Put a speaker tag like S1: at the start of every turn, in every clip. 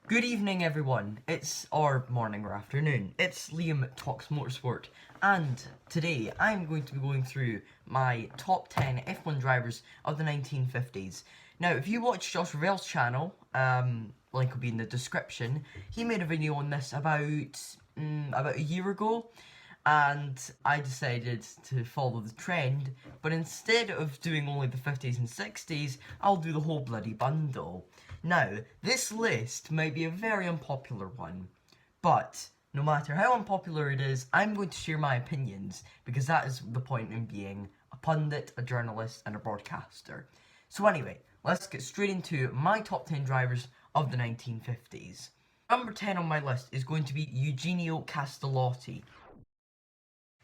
S1: Good evening, everyone. Or morning or afternoon. It's Liam Talks Motorsport, and today I'm going to be going through my top 10 F1 drivers of the 1950s. Now, if you watch Josh Ravel's channel, link will be in the description. He made a video on this about a year ago, and I decided to follow the trend. But instead of doing only the 50s and 60s, I'll do the whole bloody bundle. Now, this list might be a very unpopular one, but no matter how unpopular it is, I'm going to share my opinions, because that is the point in being a pundit, a journalist, and a broadcaster. So anyway, let's get straight into my top 10 drivers of the 1950s. Number 10 on my list is going to be Eugenio Castelotti.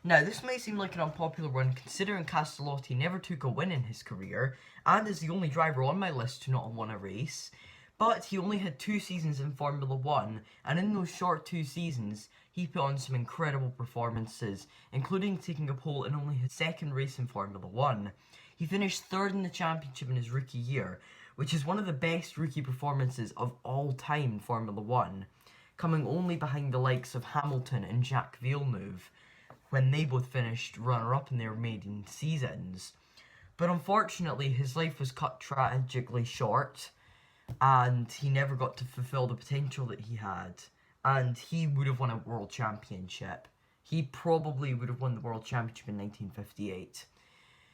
S1: Now, this may seem like an unpopular one, considering Castelotti never took a win in his career, and is the only driver on my list to not have won a race. But he only had 2 seasons in Formula 1, and in those short 2 seasons, he put on some incredible performances, including taking a pole in only his second race in Formula 1. He finished 3rd in the championship in his rookie year, which is one of the best rookie performances of all time in Formula 1, coming only behind the likes of Hamilton and Jacques Villeneuve, when they both finished runner-up in their maiden seasons. But unfortunately, his life was cut tragically short, and he never got to fulfill the potential that he had, and he would have won a world championship. He probably would have won the world championship in 1958.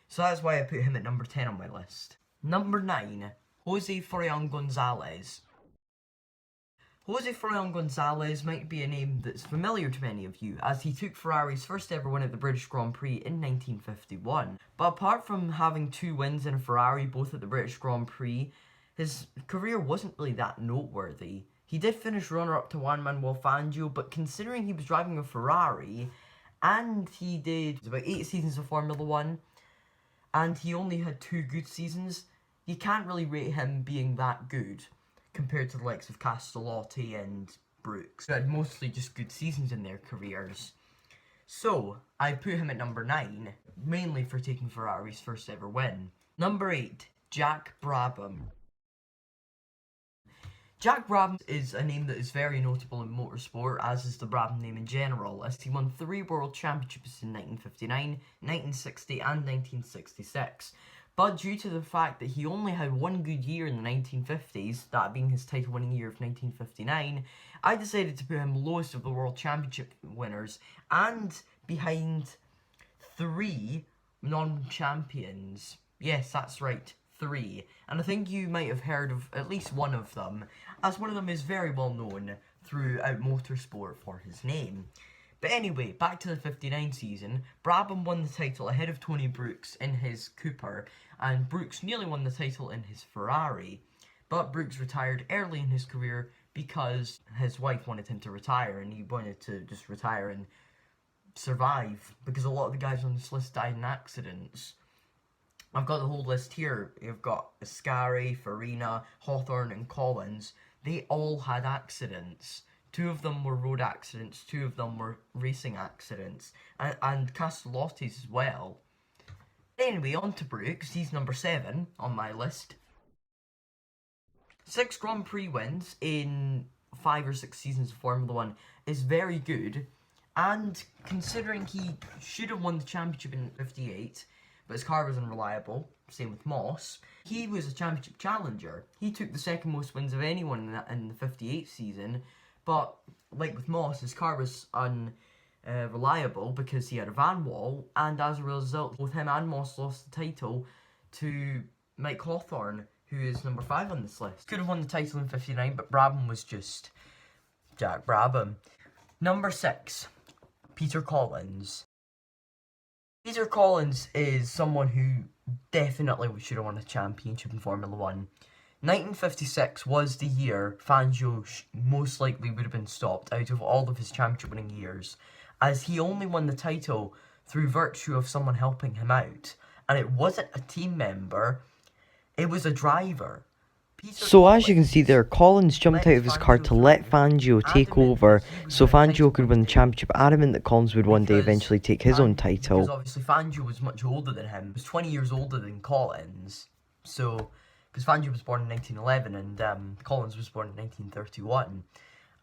S1: So that's why I put him at number 10 on my list. Number 9, Jose Farina Gonzalez. Jose Farina Gonzalez might be a name that's familiar to many of you, as he took Ferrari's first ever win at the British Grand Prix in 1951. But apart from having 2 wins in a Ferrari, both at the British Grand Prix, his career wasn't really that noteworthy. He did finish runner-up to Juan Manuel Fangio, but considering he was driving a Ferrari, and he did about 8 seasons of Formula 1, and he only had 2 good seasons, you can't really rate him being that good, compared to the likes of Castelotti and Brooks, who had mostly just good seasons in their careers. So, I put him at number 9, mainly for taking Ferrari's first ever win. Number 8, Jack Brabham. Jack Brabham is a name that is very notable in motorsport, as is the Brabham name in general, as he won 3 world championships in 1959, 1960 and 1966. But due to the fact that he only had 1 good year in the 1950s, that being his title-winning year of 1959, I decided to put him lowest of the world championship winners, and behind 3 non-champions. Yes, that's right. 3, and I think you might have heard of at least one of them, as one of them is very well known throughout motorsport for his name. But anyway, back to the 59 season, Brabham won the title ahead of Tony Brooks in his Cooper, and Brooks nearly won the title in his Ferrari. But Brooks retired early in his career because his wife wanted him to retire, and he wanted to just retire and survive, because a lot of the guys on this list died in accidents. I've got the whole list here. You've got Ascari, Farina, Hawthorne and Collins. They all had accidents. 2 of them were road accidents, 2 of them were racing accidents, and Castellotti's as well. Anyway, on to Brooks. He's number 7 on my list. 6 Grand Prix wins in 5 or 6 seasons of Formula 1 is very good, and considering he should have won the championship in 58, but his car was unreliable, same with Moss, he was a championship challenger. He took the 2nd most wins of anyone in the 58 season, but like with Moss, his car was unreliable because he had a van wall, and as a result, both him and Moss lost the title to Mike Hawthorne, who is number 5 on this list. Could have won the title in 59, but Brabham was just Jack Brabham. Number 6, Peter Collins. Peter Collins is someone who definitely should have won a championship in Formula 1. 1956 was the year Fangio most likely would have been stopped out of all of his championship winning years, as he only won the title through virtue of someone helping him out. And it wasn't a team member, it was a driver. So as you can see there, Collins jumped out of his car to let Fangio take over, so Fangio could win the championship, adamant that Collins would one day eventually take his own title. Because obviously Fangio was much older than him, he was 20 years older than Collins, so because Fangio was born in 1911 and Collins was born in 1931.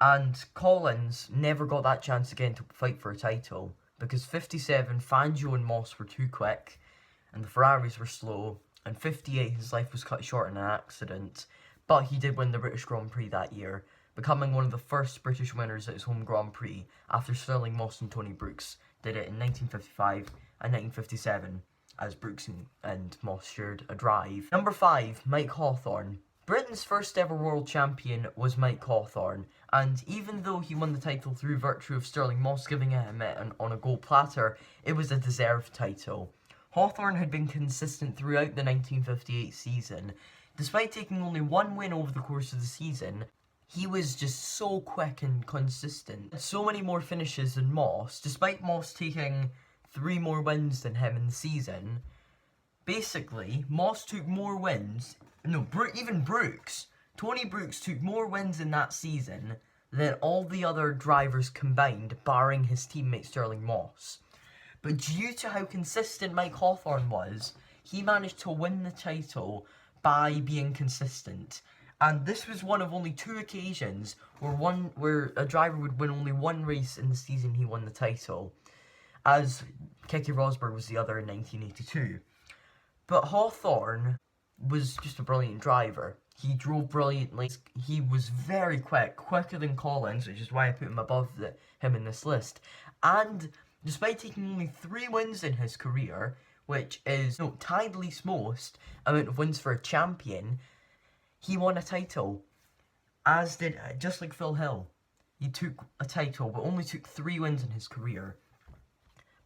S1: And Collins never got that chance again to fight for a title, because 57, Fangio and Moss were too quick, and the Ferraris were slow, and 58, his life was cut short in an accident, but he did win the British Grand Prix that year, becoming one of the first British winners at his home Grand Prix, after Stirling Moss and Tony Brooks did it in 1955 and 1957, as Brooks and Moss shared a drive. Number 5, Mike Hawthorn. Britain's first ever world champion was Mike Hawthorn, and even though he won the title through virtue of Stirling Moss giving him it on a gold platter, it was a deserved title. Hawthorn had been consistent throughout the 1958 season. Despite taking only one win over the course of the season, he was just so quick and consistent. So many more finishes than Moss, despite Moss taking 3 more wins than him in the season. Basically, Moss took more wins. No, even Brooks. Tony Brooks took more wins in that season than all the other drivers combined, barring his teammate Stirling Moss. But due to how consistent Mike Hawthorn was, he managed to win the title by being consistent. And this was one of only 2 occasions where a driver would win only 1 race in the season he won the title, as Keke Rosberg was the other in 1982. But Hawthorn was just a brilliant driver. He drove brilliantly. He was very quick, quicker than Collins, which is why I put him above him in this list. And despite taking only 3 wins in his career, which is tied least most amount of wins for a champion, he won a title. As did, just like Phil Hill, he took a title, but only took 3 wins in his career.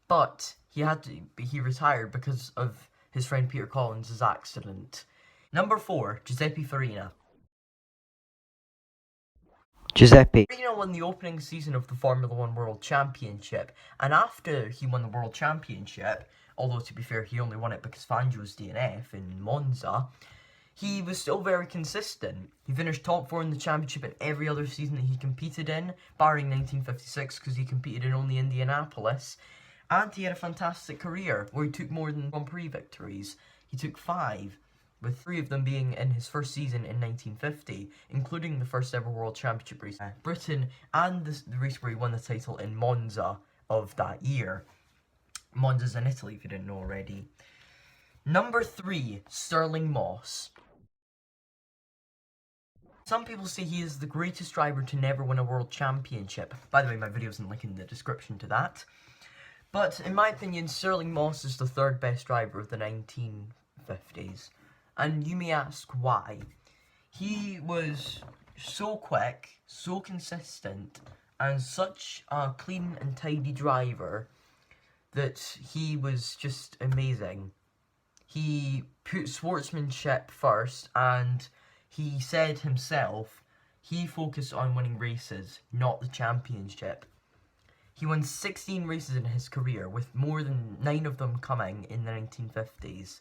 S1: But he retired because of his friend Peter Collins' accident. Number 4, Giuseppe Farina. Farina won the opening season of the Formula 1 World Championship, and after he won the World Championship, although to be fair he only won it because Fangio's DNF in Monza, he was still very consistent. He finished top 4 in the championship in every other season that he competed in, barring 1956 because he competed in only Indianapolis. And he had a fantastic career, where he took more than Grand Prix victories. He took 5, with 3 of them being in his first season in 1950, including the first ever World Championship race in Britain, and the race where he won the title in Monza of that year. Monza's in Italy, if you didn't know already. Number 3, Stirling Moss. Some people say he is the greatest driver to never win a World Championship. By the way, my video's linked in the description to that. But in my opinion, Stirling Moss is the 3rd best driver of the 1950s. And you may ask why. He was so quick, so consistent, and such a clean and tidy driver that he was just amazing. He put sportsmanship first, and he said himself he focused on winning races, not the championship. He won 16 races in his career, with more than 9 of them coming in the 1950s.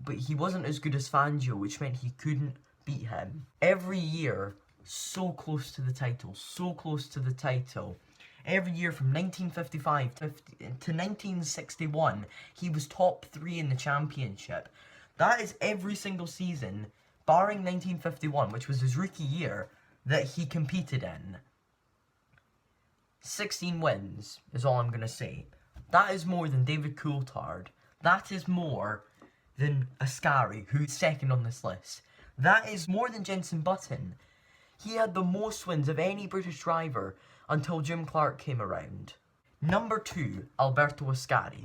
S1: But he wasn't as good as Fangio, which meant he couldn't beat him. Every year, so close to the title, so close to the title. Every year from 1955 to 1961, he was top 3 in the championship. That is every single season, barring 1951, which was his rookie year, that he competed in. 16 wins is all I'm going to say. That is more than David Coulthard. That is more than Ascari, who's 2nd on this list. That is more than Jenson Button. He had the most wins of any British driver until Jim Clark came around. Number 2, Alberto Ascari.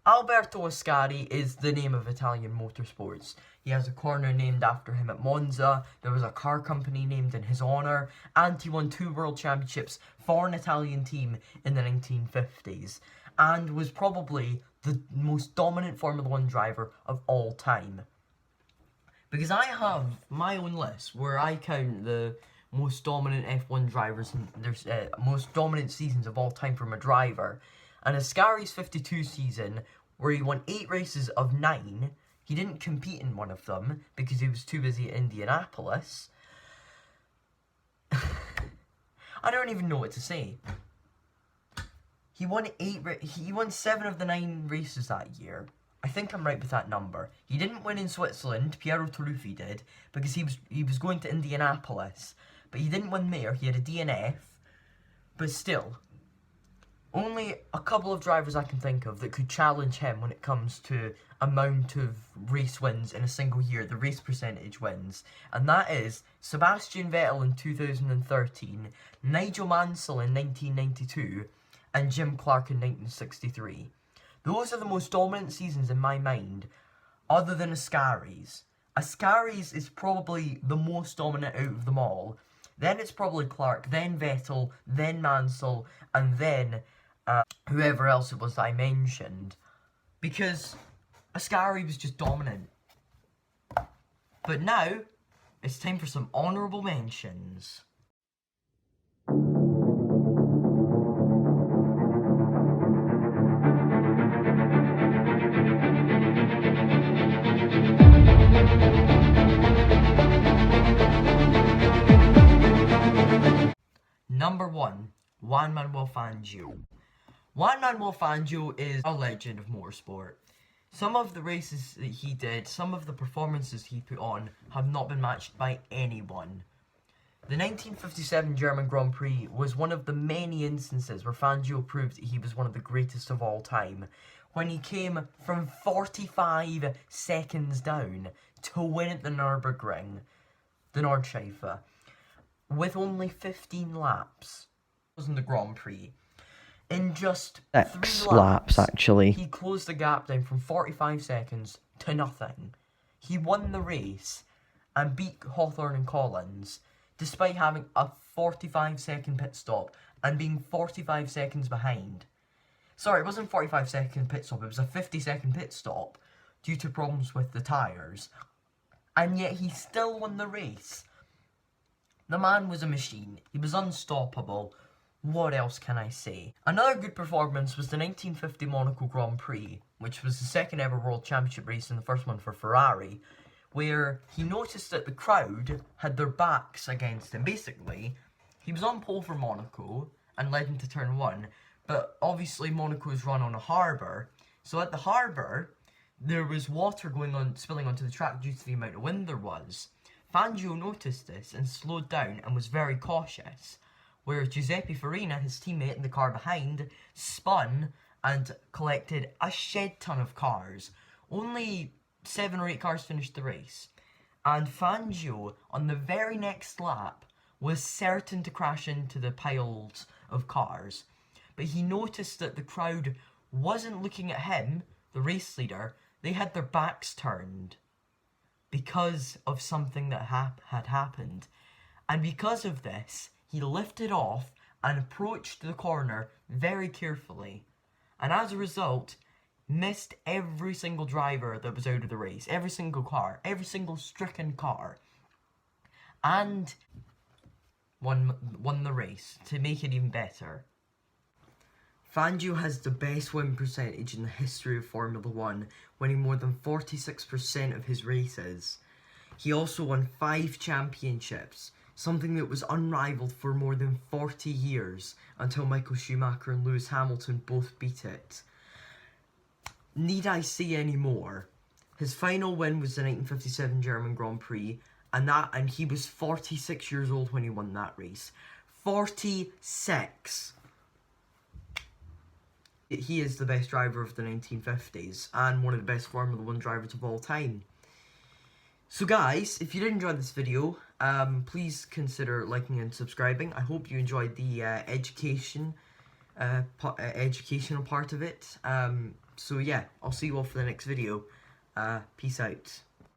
S1: Alberto Ascari is the name of Italian motorsports. He has a corner named after him at Monza, there was a car company named in his honour, and he won 2 world championships for an Italian team in the 1950s, and was probably the most dominant Formula 1 driver of all time. Because I have my own list where I count the most dominant F1 drivers and there's most dominant seasons of all time from a driver. And Ascari's 52 season, where he won 8 races of 9, he didn't compete in one of them because he was too busy at Indianapolis. I don't even know what to say. He won 7 of the 9 races that year. I think I'm right with that number. He didn't win in Switzerland, Piero Taruffi did, because he was going to Indianapolis. But he didn't win there, he had a DNF. But still, only a couple of drivers I can think of that could challenge him when it comes to amount of race wins in a single year, the race percentage wins. And that is Sebastian Vettel in 2013, Nigel Mansell in 1992, and Jim Clark in 1963. Those are the most dominant seasons in my mind, other than Ascari's. Ascari's is probably the most dominant out of them all. Then it's probably Clark, then Vettel, then Mansell, and then whoever else it was that I mentioned. Because Ascari was just dominant. But now, it's time for some honourable mentions. Number 1, Juan Manuel Fangio. Juan Manuel Fangio is a legend of motorsport. Some of the races that he did, some of the performances he put on, have not been matched by anyone. The 1957 German Grand Prix was one of the many instances where Fangio proved that he was one of the greatest of all time, when he came from 45 seconds down to win at the Nürburgring, the Nordschleife, with only 15 laps. It was in the Grand Prix. In just 3 laps, actually, he closed the gap down from 45 seconds to nothing. He won the race and beat Hawthorne and Collins, despite having a 45-second pit stop and being 45 seconds behind. Sorry, it wasn't a 45-second pit stop, it was a 50-second pit stop due to problems with the tyres. And yet he still won the race. The man was a machine. He was unstoppable. What else can I say? Another good performance was the 1950 Monaco Grand Prix, which was the second ever World Championship race and the first one for Ferrari, where he noticed that the crowd had their backs against him. Basically, he was on pole for Monaco and led into turn 1, but obviously Monaco is run on a harbour, so at the harbour, there was water spilling onto the track due to the amount of wind there was. Fangio noticed this and slowed down and was very cautious, whereas Giuseppe Farina, his teammate in the car behind, spun and collected a shed ton of cars. Only 7 or 8 cars finished the race, and Fangio, on the very next lap, was certain to crash into the piles of cars. But he noticed that the crowd wasn't looking at him, the race leader. They had their backs turned because of something that had happened. And because of this, he lifted off and approached the corner very carefully. And as a result, missed every single driver that was out of the race. Every single car. Every single stricken car. And won the race to make it even better. Fangio has the best win percentage in the history of Formula 1, winning more than 46% of his races. He also won 5 championships, something that was unrivaled for more than 40 years, until Michael Schumacher and Lewis Hamilton both beat it. Need I say any more? His final win was the 1957 German Grand Prix, and he was 46 years old when he won that race. 46! He is the best driver of the 1950s, and one of the best Formula 1 drivers of all time. So guys, if you did enjoy this video, please consider liking and subscribing. I hope you enjoyed the educational part of it. So yeah, I'll see you all for the next video. Peace out.